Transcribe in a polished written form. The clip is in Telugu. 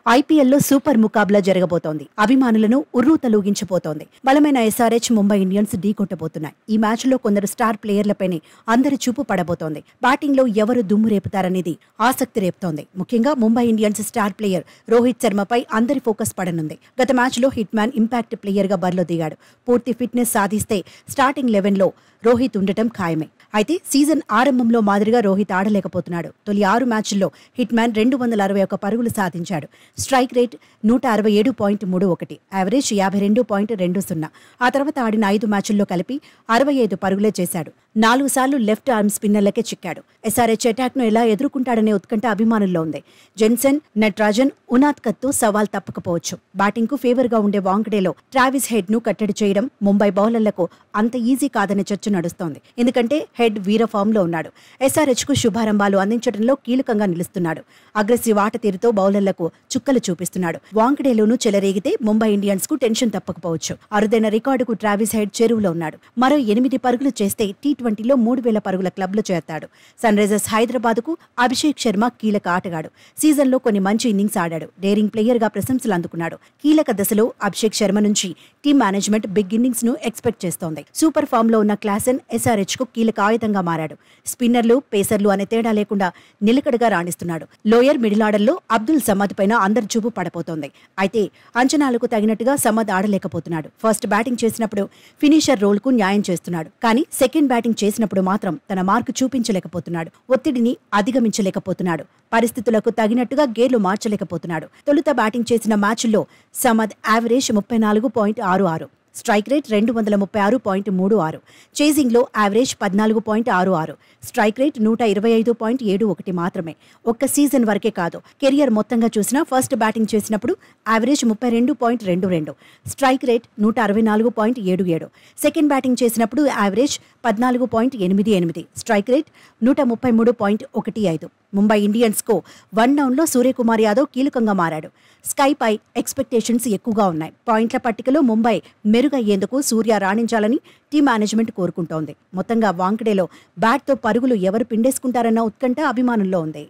ఐపీఎల్లో సూపర్ ముకాబ్లా జరగబోతోంది. అభిమానులను ఉర్రూతలూగించిపోతోంది. బలమైన ఎస్ఆర్హెచ్, ముంబై ఇండియన్స్ ఢీకొట్టబోతున్నాయి. ఈ మ్యాచ్లో కొందరు స్టార్ ప్లేయర్లపైనే అందరి చూపు పడబోతోంది. బ్యాటింగ్లో ఎవరు దుమ్ము రేపుతారనేది ఆసక్తి రేపుతోంది. ముఖ్యంగా Mumbai Indians star player Rohit శర్మపై అందరి ఫోకస్ పడనుంది. గత మ్యాచ్లో హిట్ మ్యాన్ ఇంపాక్ట్ ప్లేయర్గా బరిలో దిగాడు. పూర్తి ఫిట్నెస్ సాధిస్తే స్టార్టింగ్ 11లో రోహిత్ ఉండటం ఖాయమే. అయితే సీజన్ ఆరంభంలో మాదిరిగా రోహిత్ ఆడలేకపోతున్నాడు. తొలి 6 మ్యాచ్ల్లో హిట్ మ్యాన్ 261 పరుగులు సాధించాడు. Strike rate 167.31, average 52.20. ఆ తర్వాత ఆడిన 5 మ్యాచ్ల్లో కలిపి 65 పరుగులే చేశాడు. 4 సార్లు లెఫ్ట్ ఆర్మ్ స్పిన్నర్లకే చిక్కాడు. ఎస్ఆర్హెచ్ అటాక్ను ఎలా ఎదుర్కొంటాడనే ఉత్కంఠ అభిమానుల్లో ఉంది. జెన్సన్, నట్రాజన్, ఉనాద్కత్తో సవాల్ తప్పకపోవచ్చు. బ్యాటింగ్కు ఫేవర్గా ఉండే వాంకడేలో ట్రావిస్ హెడ్ను కట్టడి చేయడం ముంబై బౌలర్లకు అంత ఈజీ కాదనే చర్చ నడుస్తోంది. ఎందుకంటే హెడ్ వీర ఫామ్లో ఉన్నాడు. ఎస్ఆర్హెచ్కు శుభారంభాలు అందించడంలో కీలకంగా నిలుస్తున్నాడు. అగ్రెసివ్ ఆట తీరుతో బౌలర్లకు చుక్కలు చూపిస్తున్నాడు. వాంకడేలోనూ చెలరేగితే ముంబై ఇండియన్స్కు టెన్షన్ తప్పకపోవచ్చు. అరుదైన రికార్డుకు ట్రావిస్ హెడ్ చెరువులో ఉన్నాడు. మరో 8 పరుగులు చేస్తే T20లో 3000 పరుగుల క్లబ్లో చేరతాడు. సన్ రైజర్స్ హైదరాబాద్కు అభిషేక్ శర్మ కీలక ఆటగాడు. సీజన్లో కొన్ని మంచి ఇన్నింగ్స్ ఆడాడు. డేరింగ్ ప్లేయర్గా ప్రశంసలు అందుకున్నాడు. కీలక దశలో అభిషేక్ శర్మ నుంచి టీం మేనేజ్మెంట్ బిగ్ ఇన్నింగ్స్ ను ఎక్స్పెక్ట్ చేస్తోంది. సూపర్ ఫామ్ లో ఉన్న క్లాసెన్ ఎస్ఆర్హెచ్ కు కీలక ఆయుధంగా మారాడు. స్పిన్నర్లు, పేసర్లు అనే తేడా లేకుండా నిలకడగా రాణిస్తున్నాడు. లోయర్ మిడిల్ ఆర్డర్లో అబ్దుల్ సమద్ పైన అందరి చూపు పడపోతోంది. అయితే అంచనాలకు తగినట్టుగా సమద్ ఆడలేకపోతున్నాడు. ఫస్ట్ బ్యాటింగ్ చేసినప్పుడు ఫినిషర్ రోల్ కు న్యాయం చేస్తున్నాడు. కానీ సెకండ్ బ్యాటింగ్ చేసినప్పుడు మాత్రం తన మార్కు చూపించలేకపోతున్నాడు. ఒత్తిడిని అధిగమించలేకపోతున్నాడు. పరిస్థితులకు తగినట్టుగా గేర్లు మార్చలేకపోతున్నాడు. తొలుత బ్యాటింగ్ చేసిన మ్యాచ్ల్లో సమద్ యావరేజ్ 34.66, స్ట్రైక్ రేట్ 236.36, చేజింగ్లో యావరేజ్ 14.66, స్ట్రైక్ రేట్ 125.71 మాత్రమే. ఒక్క సీజన్ వరకే కాదు, కెరియర్ మొత్తంగా చూసినా ఫస్ట్ బ్యాటింగ్ చేసినప్పుడు average 32.22, strike rate 164.77, second batting చేసినప్పుడు యావరేజ్ 14.88, స్ట్రైక్ రేట్ 133.15. ముంబై ఇండియన్స్కు 1 డౌన్లో సూర్యకుమార్ యాదవ్ కీలకంగా మారాడు. స్కైపై ఎక్స్పెక్టేషన్స్ ఎక్కువగా ఉన్నాయి. పాయింట్ల పట్టికలో ముంబై మెరుగయ్యేందుకు సూర్య రాణించాలని టీం మేనేజ్మెంట్ కోరుకుంటోంది. మొత్తంగా వాంకడేలో బ్యాట్తో పరుగులు ఎవరు పిండేసుకుంటారన్న ఉత్కంఠ అభిమానుల్లో ఉంది.